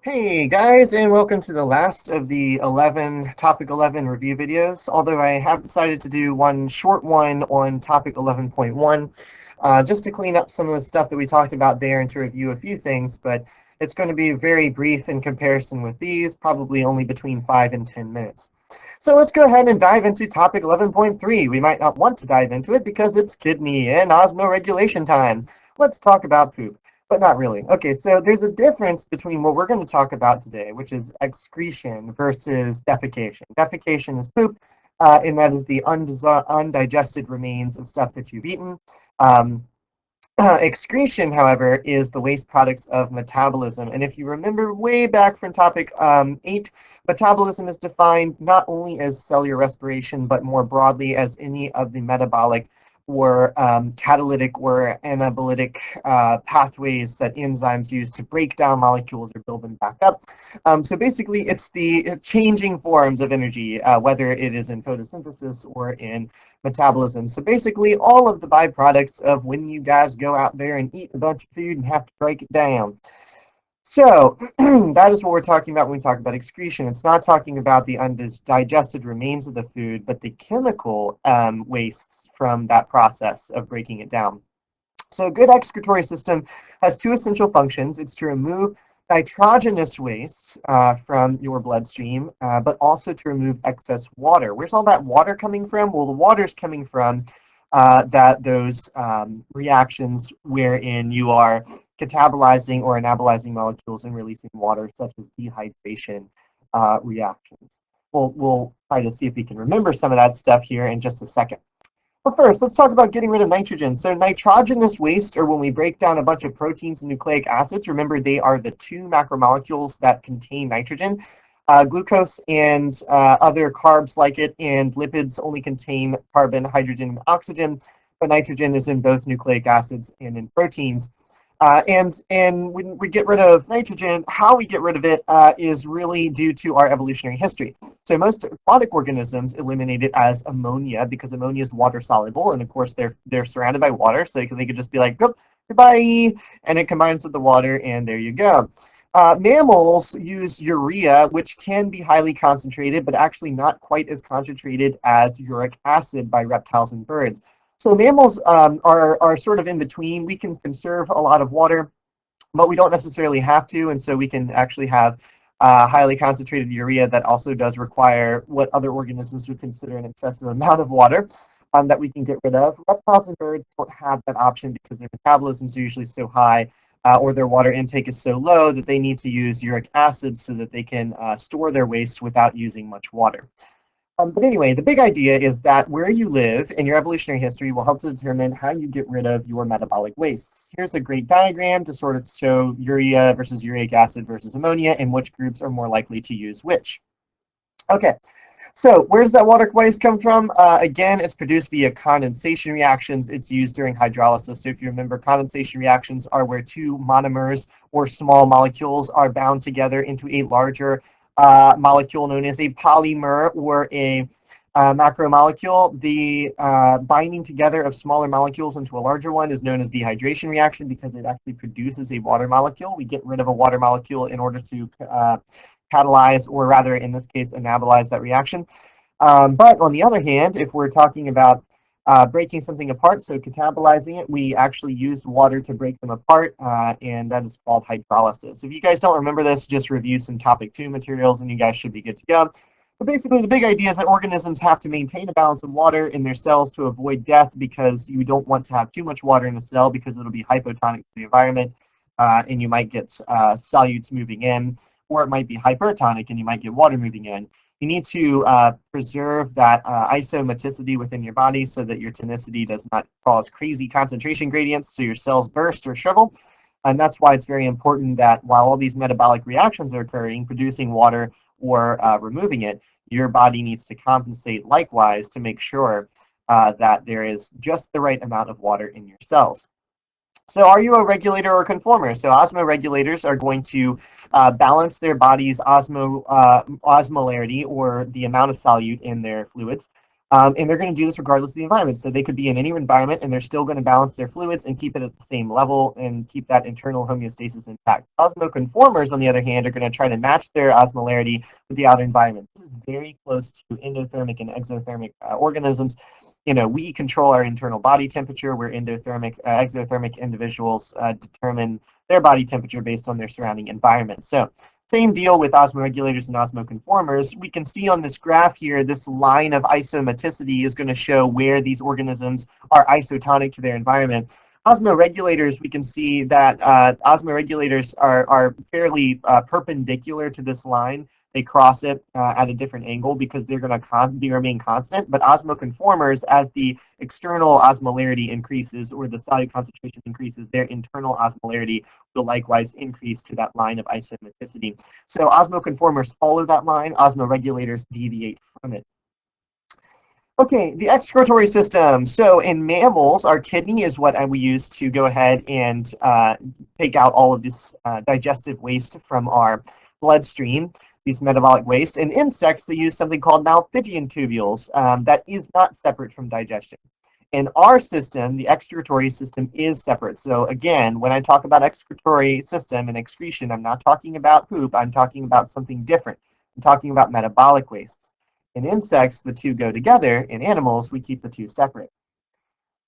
Hey guys, and welcome to the last of the topic 11 review videos. Although I have decided to do one short one on topic 11.1, just to clean up some of the stuff that we talked about there and to review a few things, but it's going to be very brief in comparison with these, probably only between 5 and 10 minutes. So let's go ahead and dive into topic 11.3. We might not want to dive into it because it's kidney and osmoregulation time. Let's talk about poop. But not really. Okay, so there's a difference between what we're going to talk about today, which is excretion versus defecation. Defecation is poop, and that is the undigested remains of stuff that you've eaten. Um, Excretion, however, is the waste products of metabolism. And if you remember way back from topic 8, metabolism is defined not only as cellular respiration, but more broadly as any of the metabolic or catalytic or anabolytic pathways that enzymes use to break down molecules or build them back up. So basically, it's the changing forms of energy, whether it is in photosynthesis or in metabolism. So basically, all of the byproducts of when you guys go out there and eat a bunch of food and have to break it down. So that is what we're talking about when we talk about excretion. It's not talking about the undigested remains of the food, but the chemical wastes from that process of breaking it down. So a good excretory system has two essential functions. It's to remove nitrogenous wastes from your bloodstream, but also to remove excess water. Where's all that water coming from? Well, the water's coming from those reactions wherein you are catabolizing or anabolizing molecules and releasing water, such as dehydration reactions. We'll try to see if we can remember some of that stuff here in just a second. But first, let's talk about getting rid of nitrogen. So nitrogenous waste, or when we break down a bunch of proteins and nucleic acids, remember they are the two macromolecules that contain nitrogen. Glucose and other carbs like it and lipids only contain carbon, hydrogen, and oxygen, but nitrogen is in both nucleic acids and in proteins. And when we get rid of nitrogen, how we get rid of it is really due to our evolutionary history. So most aquatic organisms eliminate it as ammonia because ammonia is water soluble, and of course they're surrounded by water, so they could just be like, goodbye, and it combines with the water, and there you go. Mammals use urea, which can be highly concentrated, but actually not quite as concentrated as uric acid by reptiles and birds. So mammals are sort of in between. We can conserve a lot of water, but we don't necessarily have to, and so we can actually have highly concentrated urea that also does require what other organisms would consider an excessive amount of water that we can get rid of. Reptiles and birds don't have that option because their metabolisms are usually so high or their water intake is so low that they need to use uric acid so that they can store their waste without using much water. But anyway, the big idea is that where you live and your evolutionary history will help to determine how you get rid of your metabolic wastes. Here's a great diagram to sort of show urea versus uric acid versus ammonia and which groups are more likely to use which. Okay, so where does that water waste come from? Again, it's produced via condensation reactions. It's used during hydrolysis. So if you remember, condensation reactions are where two monomers or small molecules are bound together into a larger molecule known as a polymer or a macromolecule. The binding together of smaller molecules into a larger one is known as dehydration reaction because it actually produces a water molecule. We get rid of a water molecule in order to catalyze, or rather in this case, anabolize that reaction. But on the other hand, if we're talking about breaking something apart, so catabolizing it, we actually use water to break them apart, and that is called hydrolysis. If you guys don't remember this, just review some topic 2 materials and you guys should be good to go. But basically, the big idea is that organisms have to maintain a balance of water in their cells to avoid death because you don't want to have too much water in the cell because it'll be hypotonic to the environment, and you might get solutes moving in, or it might be hypertonic and you might get water moving in. You need to preserve that isomaticity within your body so that your tonicity does not cause crazy concentration gradients so your cells burst or shrivel. And that's why it's very important that while all these metabolic reactions are occurring, producing water or removing it, your body needs to compensate likewise to make sure that there is just the right amount of water in your cells. So are you a regulator or conformer? So osmoregulators are going to balance their body's osmolarity, or the amount of solute in their fluids, And they're going to do this regardless of the environment. So they could be in any environment and they're still going to balance their fluids and keep it at the same level and keep that internal homeostasis intact. Osmoconformers, on the other hand, are going to try to match their osmolarity with the outer environment. This is very close to endothermic and exothermic organisms. You know, we control our internal body temperature, where exothermic individuals determine their body temperature based on their surrounding environment. So same deal with osmoregulators and osmoconformers. We can see on this graph here, this line of isomaticity is going to show where these organisms are isotonic to their environment. Osmoregulators, we can see that osmoregulators are fairly perpendicular to this line. They cross it at a different angle because they're going to remain constant. But osmoconformers, as the external osmolarity increases or the solute concentration increases, their internal osmolarity will likewise increase to that line of isomaticity. So osmoconformers follow that line, osmoregulators deviate from it. Okay, the excretory system. So in mammals, our kidney is what we use to go ahead and take out all of this digestive waste from our bloodstream, these metabolic waste. In insects, they use something called Malpighian tubules that is not separate from digestion. In our system, the excretory system is separate. So again, when I talk about excretory system and excretion, I'm not talking about poop, I'm talking about something different. I'm talking about metabolic wastes. In insects, the two go together. In animals, we keep the two separate.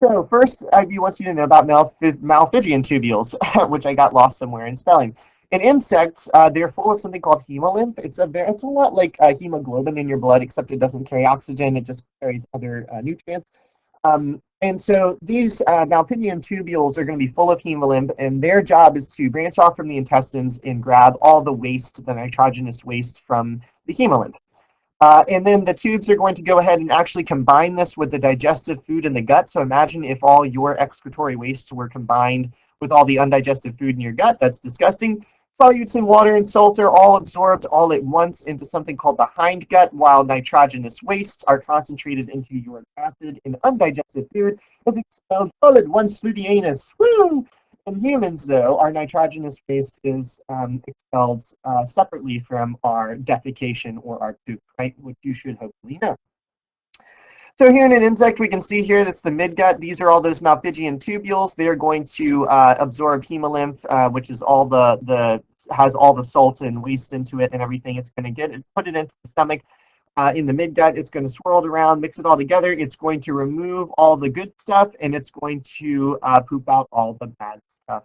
So first, IB wants you to know about Malpighian tubules, which I got lost somewhere in spelling. In insects, they're full of something called hemolymph. It's a lot like hemoglobin in your blood, except it doesn't carry oxygen. It just carries other nutrients. And so these Malpighian tubules are going to be full of hemolymph, and their job is to branch off from the intestines and grab all the waste, the nitrogenous waste from the hemolymph. And then the tubes are going to go ahead and actually combine this with the digestive food in the gut. So imagine if all your excretory wastes were combined with all the undigested food in your gut. That's disgusting. Solutes in water and salts are all absorbed all at once into something called the hindgut, while nitrogenous wastes are concentrated into uric acid, and undigested food is expelled all at once through the anus. Woo! In humans, though, our nitrogenous waste is expelled separately from our defecation or our poop, right? Which you should hopefully know. So here in an insect, we can see here that's the midgut. These are all those Malpighian tubules. They are going to absorb hemolymph, which is all has all the salt and waste into it and everything. It's going to get it, put it into the stomach. In the midgut, it's going to swirl it around, mix it all together. It's going to remove all the good stuff, and it's going to poop out all the bad stuff.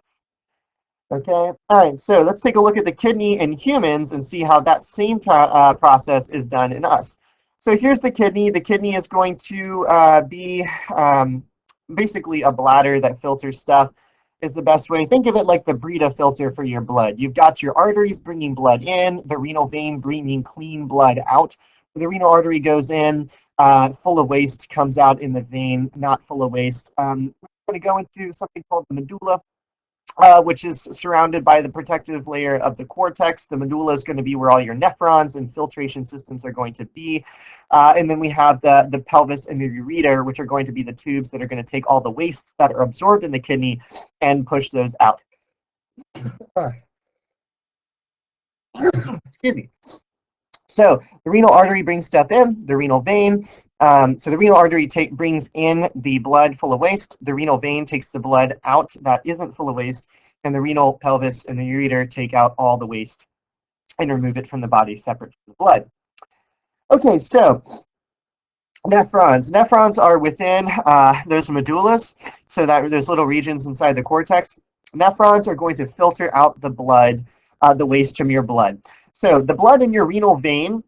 Okay, all right, so let's take a look at the kidney in humans and see how that same process is done in us. So here's the kidney. The kidney is going to be basically a bladder that filters stuff, is the best way. Think of it like the Brita filter for your blood. You've got your arteries bringing blood in, the renal vein bringing clean blood out. The renal artery goes in, full of waste, comes out in the vein, not full of waste. We're going to go into something called the medulla, which is surrounded by the protective layer of the cortex. The medulla is going to be where all your nephrons and filtration systems are going to be. And then we have the pelvis and the ureter, which are going to be the tubes that are going to take all the waste that are absorbed in the kidney and push those out. Excuse me. So the renal artery brings stuff in, the renal vein. So the renal artery brings in the blood full of waste. The renal vein takes the blood out that isn't full of waste. And the renal pelvis and the ureter take out all the waste and remove it from the body separate from the blood. Okay, so nephrons. Nephrons are within those medullas, so that there's little regions inside the cortex. Nephrons are going to filter out the blood, the waste from your blood. So the blood in your renal vein,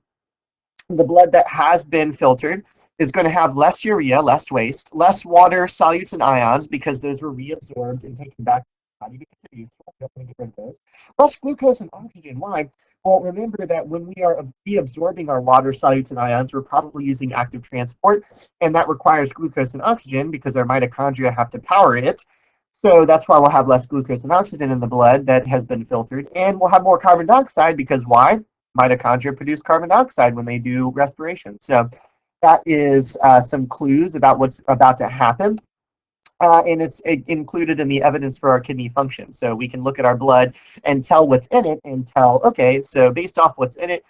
the blood that has been filtered, is going to have less urea, less waste, less water, solutes, and ions, because those were reabsorbed and taken back to the body because they're useful. We don't want to get rid of those. Less glucose and oxygen. Why? Well, remember that when we are reabsorbing our water, solutes, and ions, we're probably using active transport, and that requires glucose and oxygen because our mitochondria have to power it. So that's why we'll have less glucose and oxygen in the blood that has been filtered, and we'll have more carbon dioxide because why? Mitochondria produce carbon dioxide when they do respiration. So that is some clues about what's about to happen. and it's included in the evidence for our kidney function. So we can look at our blood and tell what's in it and tell, okay, so based off what's in it,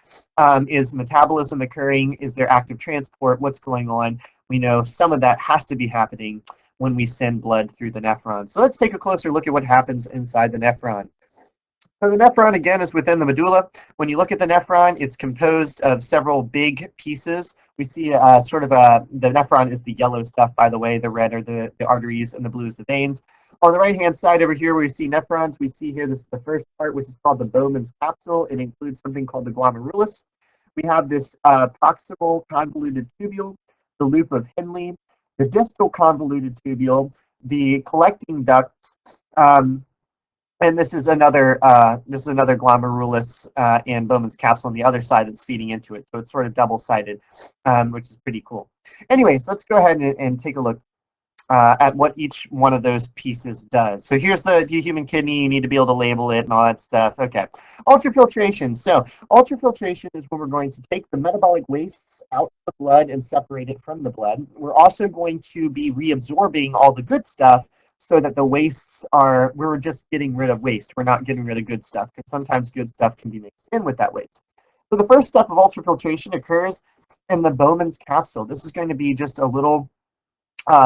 is metabolism occurring? Is there active transport? What's going on? We know some of that has to be happening when we send blood through the nephron. So let's take a closer look at what happens inside the nephron. So the nephron, again, is within the medulla. When you look at the nephron, it's composed of several big pieces. We see the nephron is the yellow stuff, by the way. The red are the arteries, and the blue is the veins. On the right-hand side over here, where we see nephrons, we see here, this is the first part, which is called the Bowman's capsule. It includes something called the glomerulus. We have this proximal convoluted tubule, the loop of Henle, the distal convoluted tubule, the collecting ducts, and this is another glomerulus and Bowman's capsule on the other side that's feeding into it. So it's sort of double-sided, which is pretty cool. Anyways, let's go ahead and take a look at what each one of those pieces does. So here's the human kidney. You need to be able to label it and all that stuff. Okay. Ultrafiltration. So ultrafiltration is when we're going to take the metabolic wastes out of the blood and separate it from the blood. We're also going to be reabsorbing all the good stuff, so that the wastes we're just getting rid of waste. We're not getting rid of good stuff, because sometimes good stuff can be mixed in with that waste. So the first step of ultrafiltration occurs in the Bowman's capsule. This is going to be just a little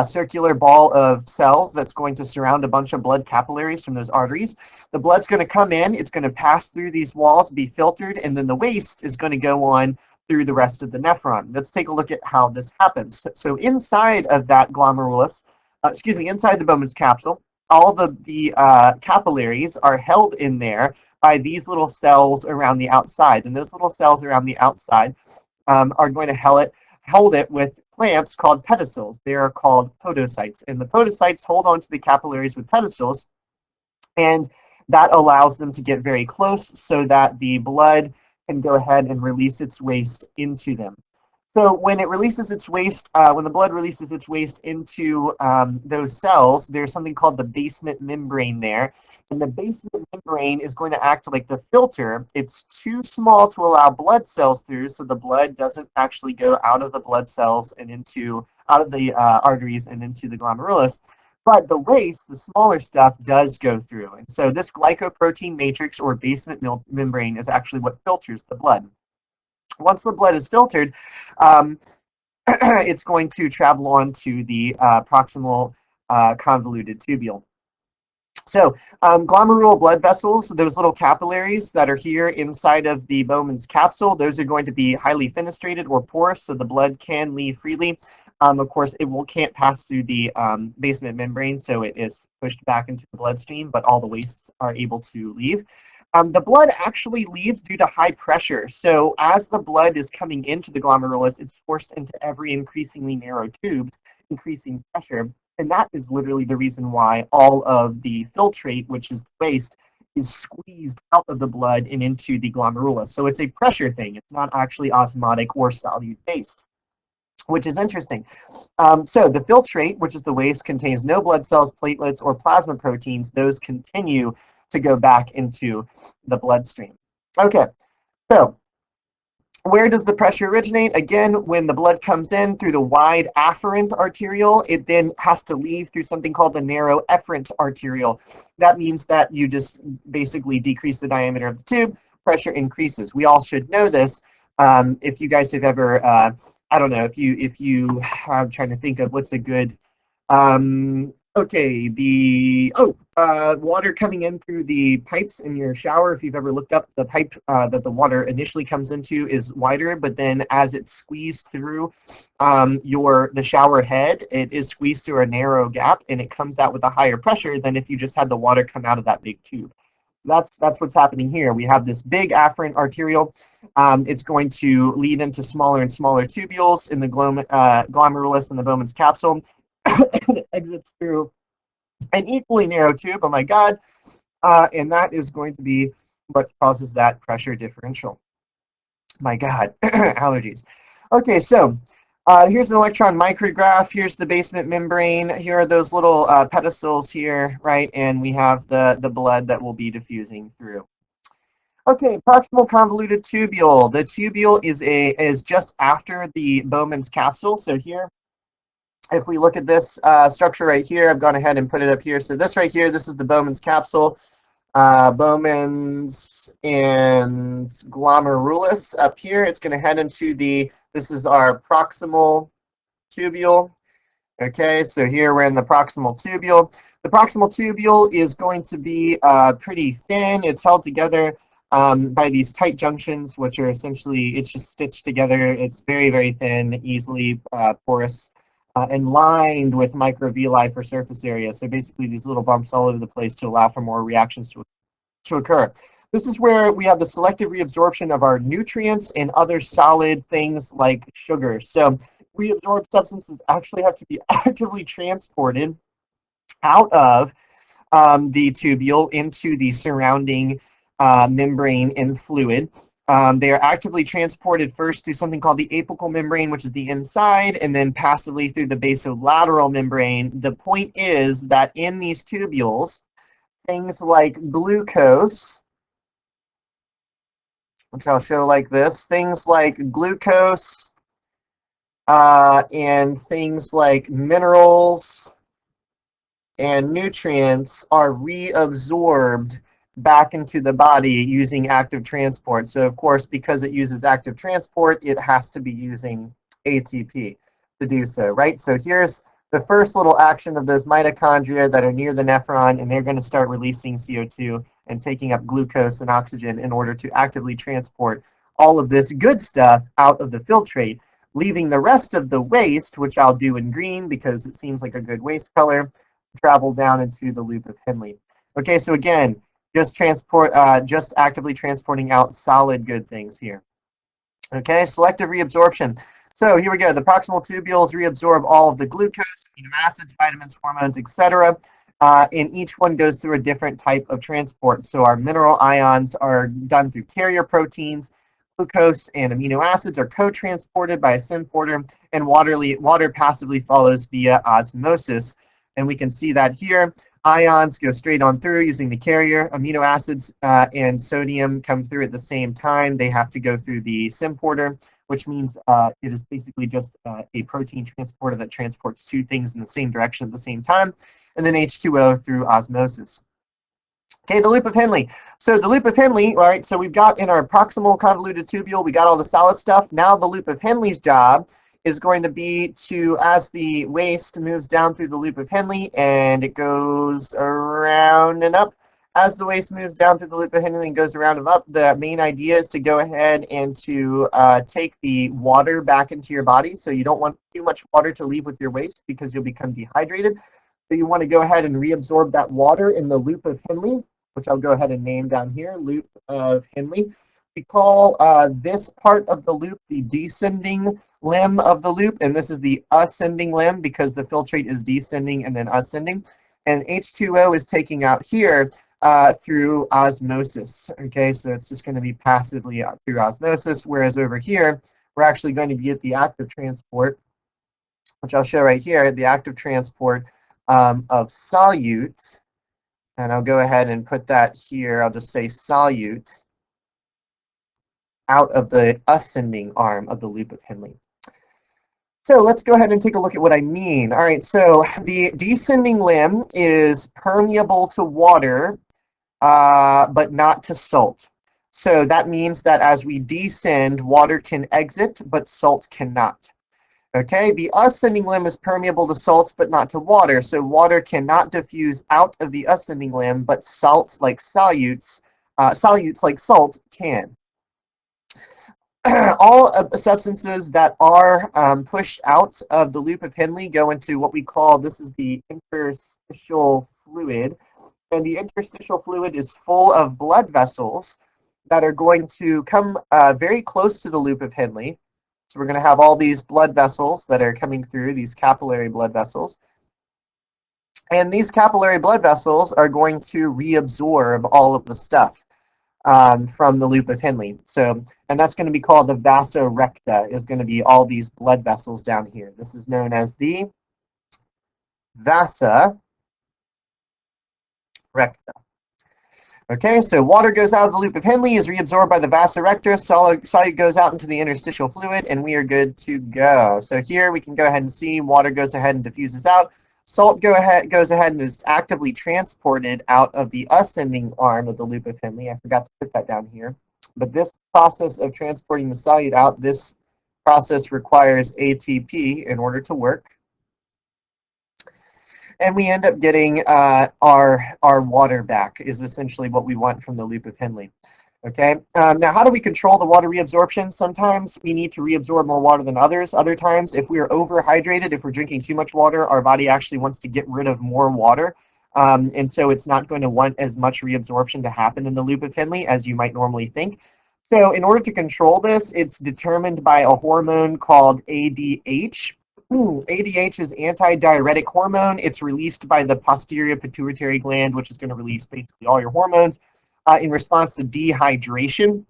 circular ball of cells that's going to surround a bunch of blood capillaries from those arteries. The blood's going to come in, it's going to pass through these walls, be filtered, and then the waste is going to go on through the rest of the nephron. Let's take a look at how this happens. So inside of that glomerulus, inside the Bowman's capsule, all the capillaries are held in there by these little cells around the outside. And those little cells around the outside are going to hold it with clamps called pedicels. They are called podocytes. And the podocytes hold onto the capillaries with pedicels, and that allows them to get very close so that the blood can go ahead and release its waste into them. So when it releases its waste, when the blood releases its waste into those cells, there's something called the basement membrane there. And the basement membrane is going to act like the filter. It's too small to allow blood cells through, so the blood doesn't actually go out of the blood cells and out of the arteries and into the glomerulus. But the waste, the smaller stuff, does go through. And so this glycoprotein matrix or basement membrane is actually what filters the blood. Once the blood is filtered, it's going to travel on to the proximal convoluted tubule. So glomerular blood vessels, those little capillaries that are here inside of the Bowman's capsule, those are going to be highly fenestrated or porous, so the blood can leave freely. Of course, can't pass through the basement membrane, so it is pushed back into the bloodstream, but all the wastes are able to leave. The blood actually leaves due to high pressure. So as the blood is coming into the glomerulus, it's forced into every increasingly narrow tube, increasing pressure. And that is literally the reason why all of the filtrate, which is the waste, is squeezed out of the blood and into the glomerulus. So it's a pressure thing. It's not actually osmotic or solute-based, which is interesting. So the filtrate, which is the waste, contains no blood cells, platelets, or plasma proteins. Those continue to go back into the bloodstream. Okay, so where does the pressure originate? Again, when the blood comes in through the wide afferent arteriole, it then has to leave through something called the narrow efferent arteriole. That means that you just basically decrease the diameter of the tube, pressure increases. We all should know this. If you guys have ever, I don't know, I'm trying to think of what's a good, okay, water coming in through the pipes in your shower. If you've ever looked up, the pipe that the water initially comes into is wider, but then as it's squeezed through the shower head, it is squeezed through a narrow gap, and it comes out with a higher pressure than if you just had the water come out of that big tube. That's what's happening here. We have this big afferent arteriole. It's going to lead into smaller and smaller tubules in the glomerulus and the Bowman's capsule. It exits through an equally narrow tube, oh my god, and that is going to be what causes that pressure differential. My god, allergies. Okay, so here's an electron micrograph. Here's the basement membrane. Here are those little pedicels here, right? And we have the blood that will be diffusing through. Okay, proximal convoluted tubule. The tubule is just after the Bowman's capsule. So here if we look at this structure right here, I've gone ahead and put it up here. So this right here, this is the Bowman's capsule. Bowman's and glomerulus up here. It's going to head into this is our proximal tubule. Okay, so here we're in the proximal tubule. The proximal tubule is going to be pretty thin. It's held together by these tight junctions, which are essentially, it's just stitched together. It's very, very thin, easily porous, and lined with microvilli for surface area. So basically these little bumps all over the place to allow for more reactions to occur. This is where we have the selective reabsorption of our nutrients and other solid things like sugar. So reabsorbed substances actually have to be actively transported out of the tubule into the surrounding membrane and fluid. They are actively transported first through something called the apical membrane, which is the inside, and then passively through the basolateral membrane. The point is that in these tubules, things like glucose, which I'll show like this, things like glucose and things like minerals and nutrients are reabsorbed back into the body using active transport. So of course, because it uses active transport, it has to be using ATP to do so, right? So here's the first little action of those mitochondria that are near the nephron, and they're going to start releasing CO2 and taking up glucose and oxygen in order to actively transport all of this good stuff out of the filtrate, leaving the rest of the waste, which I'll do in green because it seems like a good waste color, travel down into the loop of Henle. Okay, so again, just actively transporting out solid good things here. Okay, selective reabsorption. So here we go. The proximal tubules reabsorb all of the glucose, amino acids, vitamins, hormones, etc. And each one goes through a different type of transport. So our mineral ions are done through carrier proteins. Glucose and amino acids are co-transported by a symporter, and water passively follows via osmosis. And we can see that here. Ions go straight on through using the carrier. Amino acids and sodium come through at the same time. They have to go through the symporter, which means it is basically just a protein transporter that transports two things in the same direction at the same time. And then H2O through osmosis. Okay, the loop of Henle. So the loop of Henle, all right, so we've got in our proximal convoluted tubule, we got all the solid stuff. Now the loop of Henle's job is going to be to, as the waste moves down through the loop of Henle and it goes around and up, as the waste moves down through the loop of Henle and goes around and up, the main idea is to go ahead and to take the water back into your body. So you don't want too much water to leave with your waste because you'll become dehydrated. So you want to go ahead and reabsorb that water in the loop of Henle, which I'll go ahead and name down here, loop of Henle. We call this part of the loop the descending limb of the loop, and this is the ascending limb because the filtrate is descending and then ascending. And H2O is taking out here through osmosis. Okay, so it's just going to be passively out through osmosis, whereas over here, we're actually going to be at the active transport, which I'll show right here, the active transport of solute. And I'll go ahead and put that here. I'll just say solute out of the ascending arm of the loop of Henle. So let's go ahead and take a look at what I mean. All right, so the descending limb is permeable to water, but not to salt. So that means that as we descend, water can exit, but salt cannot. Okay, the ascending limb is permeable to salts, but not to water. So water cannot diffuse out of the ascending limb, but salts like solutes like salt can. All of the substances that are pushed out of the loop of Henle go into what we call, this is the interstitial fluid. And the interstitial fluid is full of blood vessels that are going to come very close to the loop of Henle. So we're going to have all these blood vessels that are coming through, these capillary blood vessels. And these capillary blood vessels are going to reabsorb all of the stuff from the loop of Henle. So, and that's going to be called the vasa recta, is going to be all these blood vessels down here. This is known as the vasa recta. Okay, so water goes out of the loop of Henle, is reabsorbed by the vasa recta, solid goes out into the interstitial fluid, and we are good to go. So here we can go ahead and see water goes ahead and diffuses out. Salt goes ahead and is actively transported out of the ascending arm of the loop of Henle. I forgot to put that down here. But this process of transporting the solute out, this process requires ATP in order to work. And we end up getting our water back is essentially what we want from the loop of Henle. Okay, now how do we control the water reabsorption? Sometimes we need to reabsorb more water than others. Other times, if we are overhydrated, if we're drinking too much water, our body actually wants to get rid of more water. And so it's not going to want as much reabsorption to happen in the loop of Henle as you might normally think. So in order to control this, it's determined by a hormone called ADH. ADH is anti-diuretic hormone. It's released by the posterior pituitary gland, which is going to release basically all your hormones in response to dehydration.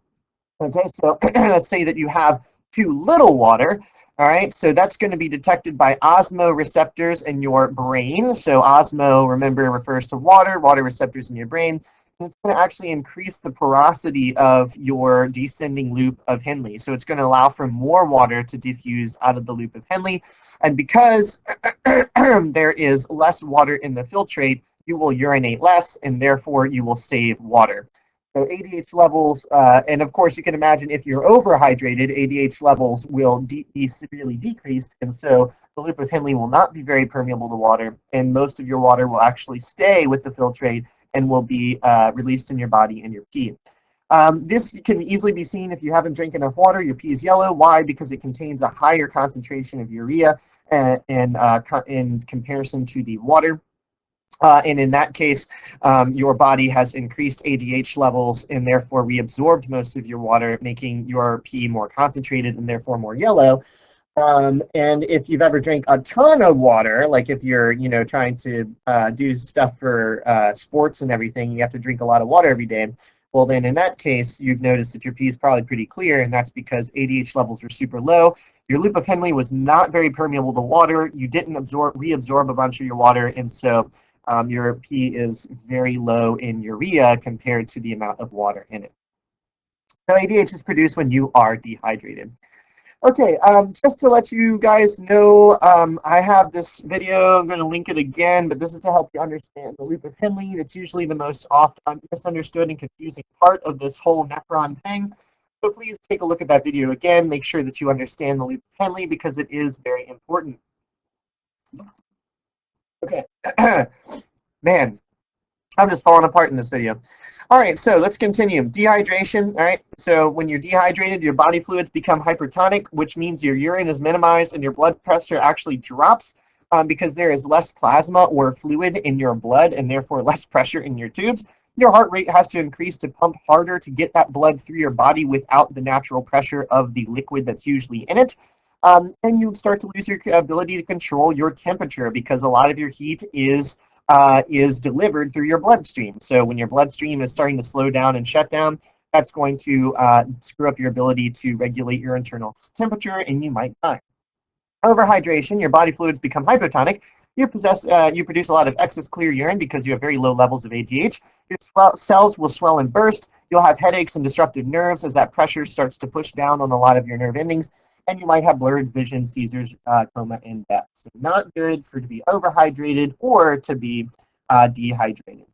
Okay, so let's say that you have too little water. All right, so that's going to be detected by osmoreceptors in your brain. So osmo, remember, refers to water receptors in your brain. It's going to actually increase the porosity of your descending loop of Henle. So it's going to allow for more water to diffuse out of the loop of Henle. And because there is less water in the filtrate, you will urinate less, and therefore you will save water. So ADH levels, and of course you can imagine if you're overhydrated, ADH levels will be severely decreased, and so the loop of Henle will not be very permeable to water, and most of your water will actually stay with the filtrate and will be released in your body in your pee. This can easily be seen if you haven't drank enough water. Your pee is yellow. Why? Because it contains a higher concentration of urea in comparison to the water. And in that case, your body has increased ADH levels and therefore reabsorbed most of your water, making your pee more concentrated and therefore more yellow. And if you've ever drank a ton of water, like if you're, trying to do stuff for sports and everything, you have to drink a lot of water every day. Well, then in that case, you've noticed that your pee is probably pretty clear, and that's because ADH levels are super low. Your loop of Henle was not very permeable to water. You didn't reabsorb a bunch of your water, and so your pee is very low in urea compared to the amount of water in it. So ADH is produced when you are dehydrated. Okay, just to let you guys know, I have this video. I'm going to link it again, but this is to help you understand the loop of Henle. It's usually the most often misunderstood and confusing part of this whole nephron thing. So please take a look at that video again. Make sure that you understand the loop of Henle because it is very important. Okay, man, I'm just falling apart in this video. All right, so let's continue. Dehydration, all right, so when you're dehydrated, your body fluids become hypertonic, which means your urine is minimized and your blood pressure actually drops because there is less plasma or fluid in your blood and therefore less pressure in your tubes. Your heart rate has to increase to pump harder to get that blood through your body without the natural pressure of the liquid that's usually in it. And you start to lose your ability to control your temperature because a lot of your heat is delivered through your bloodstream. So when your bloodstream is starting to slow down and shut down, that's going to screw up your ability to regulate your internal temperature, and you might die. Overhydration, your body fluids become hypotonic. You produce a lot of excess clear urine because you have very low levels of ADH. Your cells will swell and burst. You'll have headaches and disrupted nerves as that pressure starts to push down on a lot of your nerve endings. And you might have blurred vision, seizures, coma, and death. So not good to be overhydrated or to be dehydrated.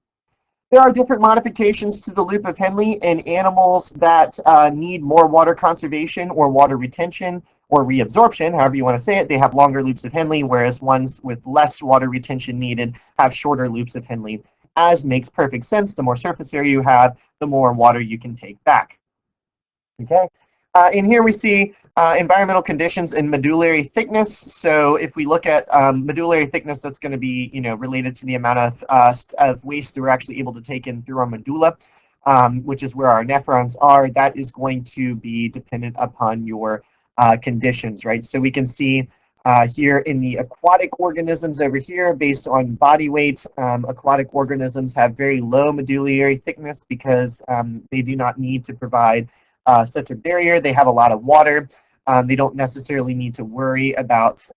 There are different modifications to the loop of Henle in animals that need more water conservation or water retention or reabsorption, however you want to say it. They have longer loops of Henle, whereas ones with less water retention needed have shorter loops of Henle, as makes perfect sense. The more surface area you have, the more water you can take back. Okay. In here we see environmental conditions and medullary thickness. So if we look at medullary thickness, that's going to be related to the amount of waste that we're actually able to take in through our medulla, which is where our nephrons are. That is going to be dependent upon your conditions, right? So we can see here in the aquatic organisms over here, based on body weight, aquatic organisms have very low medullary thickness because they do not need to provide such a barrier. They have a lot of water. They don't necessarily need to worry about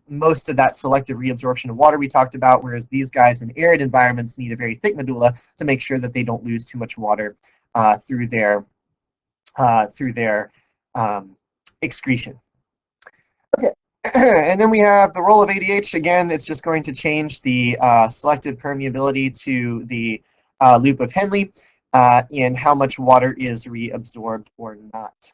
most of that selective reabsorption of water we talked about, whereas these guys in arid environments need a very thick medulla to make sure that they don't lose too much water through their excretion. Okay, and then we have the role of ADH. Again, it's just going to change the selective permeability to the loop of Henle and how much water is reabsorbed or not.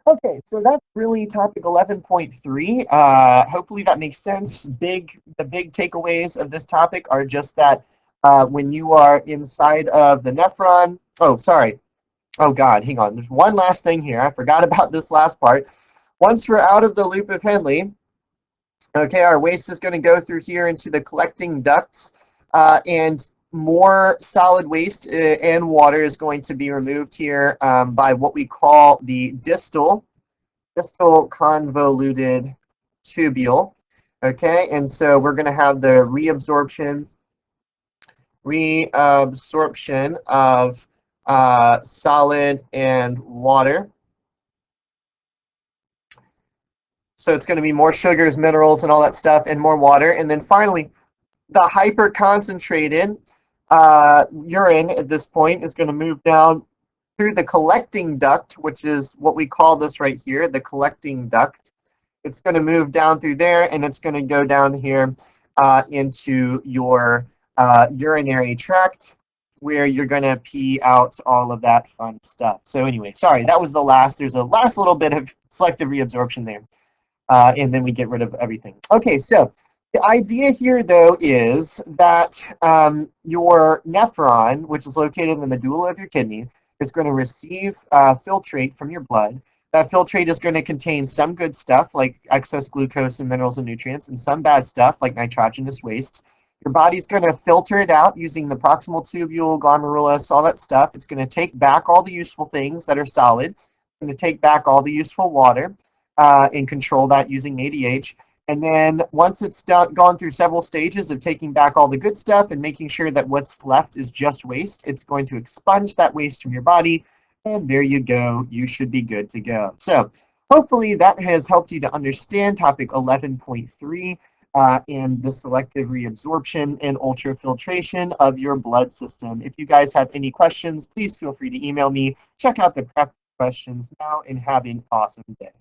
Okay, so that's really topic 11.3. Hopefully that makes sense. The big takeaways of this topic are just that when you are inside of the nephron, oh God, hang on. There's one last thing here. I forgot about this last part. Once we're out of the loop of Henle, okay, our waste is going to go through here into the collecting ducts, and more solid waste and water is going to be removed here by what we call the distal convoluted tubule. Okay, and so we're going to have the reabsorption of solid and water. So it's going to be more sugars, minerals, and all that stuff, and more water. And then finally, the hyper-concentrated urine at this point is going to move down through the collecting duct, which is what we call this right here, the collecting duct. It's going to move down through there, and it's going to go down here into your urinary tract, where you're going to pee out all of that fun stuff. So anyway, sorry, that was the last. There's a last little bit of selective reabsorption there. And then we get rid of everything. Okay, so the idea here, though, is that your nephron, which is located in the medulla of your kidney, is going to receive filtrate from your blood. That filtrate is going to contain some good stuff, like excess glucose and minerals and nutrients, and some bad stuff, like nitrogenous waste. Your body's going to filter it out using the proximal tubule, glomerulus, all that stuff. It's going to take back all the useful things that are solid. It's going to take back all the useful water. And control that using ADH. And then once it's gone through several stages of taking back all the good stuff and making sure that what's left is just waste, it's going to expunge that waste from your body, and there you go. You should be good to go. So hopefully that has helped you to understand topic 11.3 and the selective reabsorption and ultrafiltration of your blood system. If you guys have any questions, please feel free to email me. Check out the prep questions now, and have an awesome day.